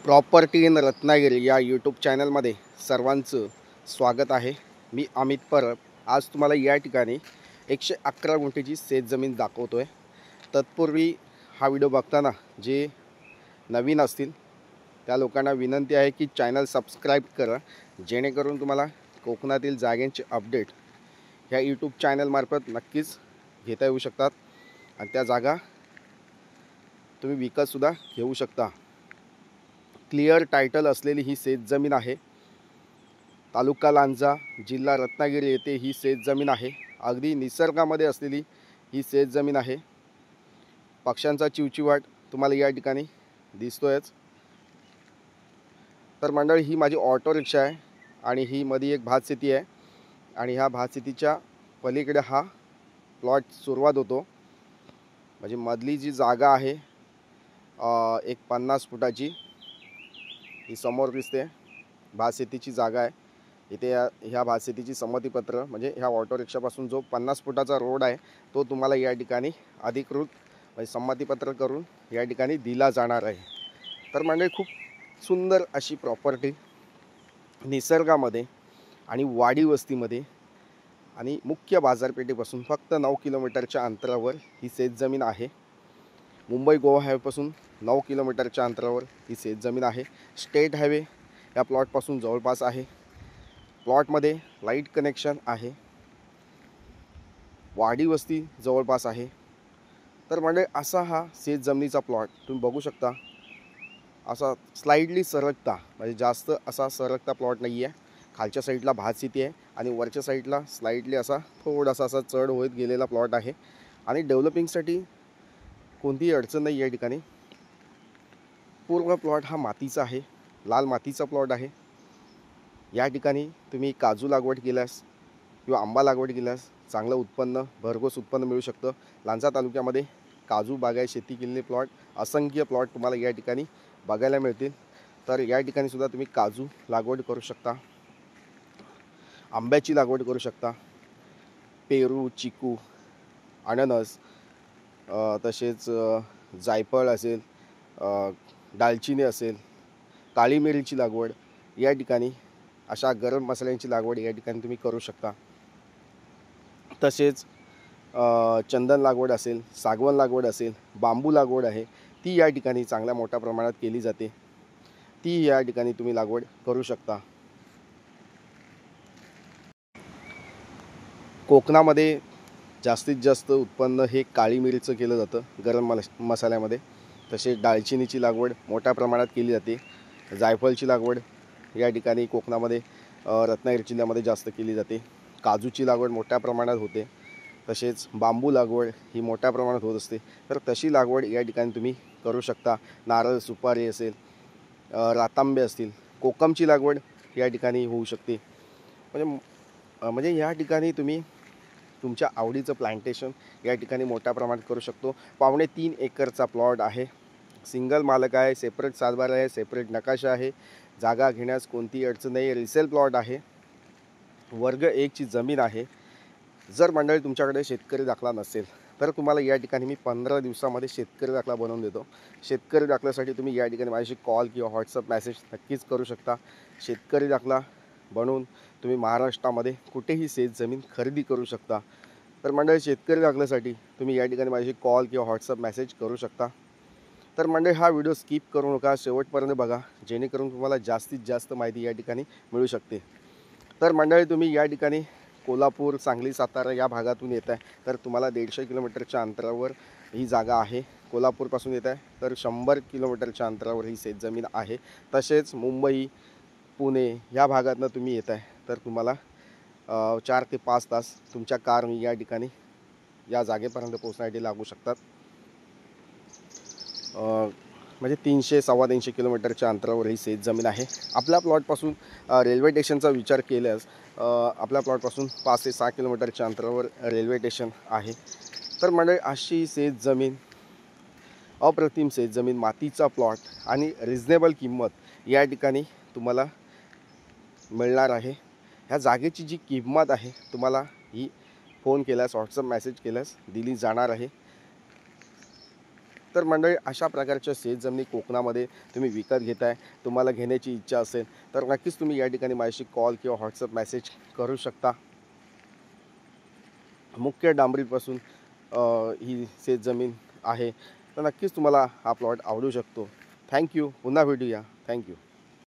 Property in Ratnagiri या YouTube चॅनलमध्ये सर्वांचं स्वागत आहे। मी अमित परब आज तुम्हाला या ठिकाणी 111 गुंठेची शेतजमीन दाखवतो आहे। तत्पूर्वी हा व्हिडिओ बघताना जे नवीन असतील त्या लोकांना विनंती आहे की चॅनल सबस्क्राईब करा, जेणेकरून तुम्हाला कोकणातील जागांचे अपडेट ह्या यूट्यूब चॅनलमार्फत नक्कीच घेता येऊ शकतात आणि त्या जागा तुम्ही विकतसुद्धा घेऊ शकता। क्लिअर टायटल असलेली ही शेतजमीन आहे। तालुका लांजा, जिल्हा रत्नागिरी येथे ही शेतजमीन आहे। अगदी निसर्गामध्ये असलेली ही शेतजमीन आहे। पक्ष्यांचा चिवचिवाट तुम्हाला या ठिकाणी दिसतोयच। तर मंडळी, ही माझी ऑटो रिक्षा आहे आणि ही मध्ये एक भातशेती आहे आणि ह्या भातशेतीच्या पलीकडे हा प्लॉट सुरुवात होतो। म्हणजे मधली जी जागा आहे एक 50 फुटाची ही समोर दिसते भातशेतीची जागा आहे। इथे ह्या भातशेतीची संमतीपत्र म्हणजे ह्या ऑटो रिक्षापासून जो 50 फुटाचा रोड आहे तो तुम्हाला या ठिकाणी अधिकृत म्हणजे संमतीपत्र करून या ठिकाणी दिला जाणार आहे। तर म्हणजे खूप सुंदर अशी प्रॉपर्टी निसर्गामध्ये आणि वाडी वस्तीमध्ये आणि मुख्य बाजारपेठेपासून फक्त 9 किलोमीटरच्या अंतरावर ही शेतजमीन आहे। मुंबई गोवा हायवेपासून 9 किलोमीटरच्या अंतरावर ही शेतजमीन आहे। स्टेट हायवे या प्लॉटपासून जवळपास आहे। प्लॉटमध्ये लाईट कनेक्शन आहे। वाडी वस्ती जवळपास आहे। तर म्हणजे असा हा शेतजमिनीचा प्लॉट तुम्ही बघू शकता। असा स्लाइडली सरकता म्हणजे जास्त असा सरकता प्लॉट नाही आहे। खालच्या साईडला भातशेती आहे आणि वरच्या साईडला स्लाइडली असा थोडासा असा चढ होत गेलेला प्लॉट आहे आणि डेव्हलपिंगसाठी कोणतीही अडचण नाही या ठिकाणी। पूर्ण प्लॉट हा मातीचा आहे, लाल मातीचा प्लॉट आहे। या ठिकाणी तुम्ही काजू लागवड केल्यास किंवा आंबा लागवड केल्यास चांगलं उत्पन्न, भरघोस उत्पन्न मिळू शकतं। लांजा तालुक्यामध्ये काजू बागायत शेती केलेले प्लॉट असंख्य प्लॉट तुम्हाला या ठिकाणी बघायला मिळतील। तर या ठिकाणी सुद्धा तुम्ही काजू लागवड करू शकता, आंब्याची लागवड करू शकता, पेरू, चिकू, अननस, तसेच जायफळ असेल, दालचिनी असेल, काळी मिरीची लागवड या ठिकाणी, अशा गरम मसाल्यांची लागवड या ठिकाणी तुम्ही करू शकता। तसेच चंदन लागवड असेल, सागवन लागवड असेल, बांबू लागवड आहे ती या ठिकाणी चांगल्या मोठ्या प्रमाणात केली जाते, ती या ठिकाणी तुम्ही लागवड करू शकता। कोकणामध्ये जास्तीत जास्त उत्पन्न हे काळी मिरीचं केलं जातं गरम मसाल्यामध्ये। तसेच दालचिनीची लागवड मोठ्या प्रमाणात केली जाते। जायफळची लागवड या ठिकाणी कोकणामध्ये रत्नागिरी जिल्ह्यामध्ये जास्त केली जाते। काजूची लागवड मोठ्या प्रमाणात होते। तसेच बांबू लागवड ही मोठ्या प्रमाणात होत असते। तर तशी लागवड या ठिकाणी तुम्ही करू शकता। नारळ, सुपारी असेल, रातांबे असतील, कोकमची लागवड या ठिकाणी होऊ शकते। म्हणजे या ठिकाणी तुम्ही तुमच्या आवडीचं प्लांटेशन या ठिकाणी मोठ्या प्रमाणात करू शकतो। 3.25 एकरचा प्लॉट आहे, सिंगल मालक आहे, सेपरेट सातबारा आहे, सेपरेट नकाशा आहे, जागा घेण्यास कोणतीही अडचण नाही, रिसेल प्लॉट आहे, वर्ग 1 ची जमीन आहे। जर मंडळी तुमच्याकडे शेतकरी दाखला नसेल तर तुम्हाला या ठिकाणी मी 15 दिवसामध्ये शेतकरी दाखला बनवून देतो। शेतकरी दाखल्यासाठी तुम्ही या ठिकाणी माझ्याशी कॉल किंवा व्हॉट्सअप मेसेज नक्कीच करू शकता। शेतकरी दाखला बनवून तुम्ही महाराष्ट्रामध्ये कुठेही शेतजमीन खरेदी करू शकता। तर मंडळी, शेतकरी दाखल्यासाठी तुम्ही या ठिकाणी माझ्याशी कॉल किंवा व्हॉट्सअप मेसेज करू शकता। तर मंडळी, हा व्हिडिओ स्किप करू नका, शेवटपर्यंत बघा, जेणेकरून तुम्हाला जास्तीत जास्त माहिती या ठिकाणी मिळू शकते। तर मंडळी, तुम्ही या ठिकाणी कोल्हापूर, सांगली, सातारा या भागातून येत आहे तर तुम्हाला 150 किलोमीटरच्या अंतरावर ही जागा आहे। कोल्हापूरपासून येत आहे तर 100 किलोमीटरच्या अंतरावर ही शेतजमीन आहे। तसेच मुंबई, पुणे या भागातून तुम्ही येत आहे तर तुम्हाला 4 ते 5 तास तुमच्या कारने या ठिकाणी या जागेपर्यंत पोहोचण्यासाठी लागू शकतात। म्हणजे 300-350 किलोमीटरच्या अंतरावर ही शेतजमीन आहे। आपल्या प्लॉटपासून रेल्वे स्टेशनचा विचार केल्यास आपल्या प्लॉटपासून 5 ते 6 किलोमीटरच्या अंतरावर रेल्वे स्टेशन आहे। तर म्हणजे अशी शेतजमीन, अप्रतिम शेतजमीन, मातीचा प्लॉट आणि रिजनेबल किंमत या ठिकाणी तुम्हाला मिळणार आहे। ह्या जागेची जी किंमत आहे तुम्हाला ही फोन केल्यास, व्हॉट्सअप मेसेज केल्यास दिली जाणार आहे। तर मंडळी, अशा प्रकारच्या शेतजमिनी कोकणामध्ये तुम्ही विकत घेताय, तुम्हाला घेण्याची इच्छा असेल तर नक्कीच तुम्ही या ठिकाणी माझ्याशी कॉल किंवा व्हॉट्सअप मेसेज करू शकता. मुख्य डांबरीपासून ही शेतजमीन आहे, तर नक्कीच तुम्हाला हा प्लॉट आवडू शकतो. थँक्यू. पुन्हा भेटूया. थँक्यू.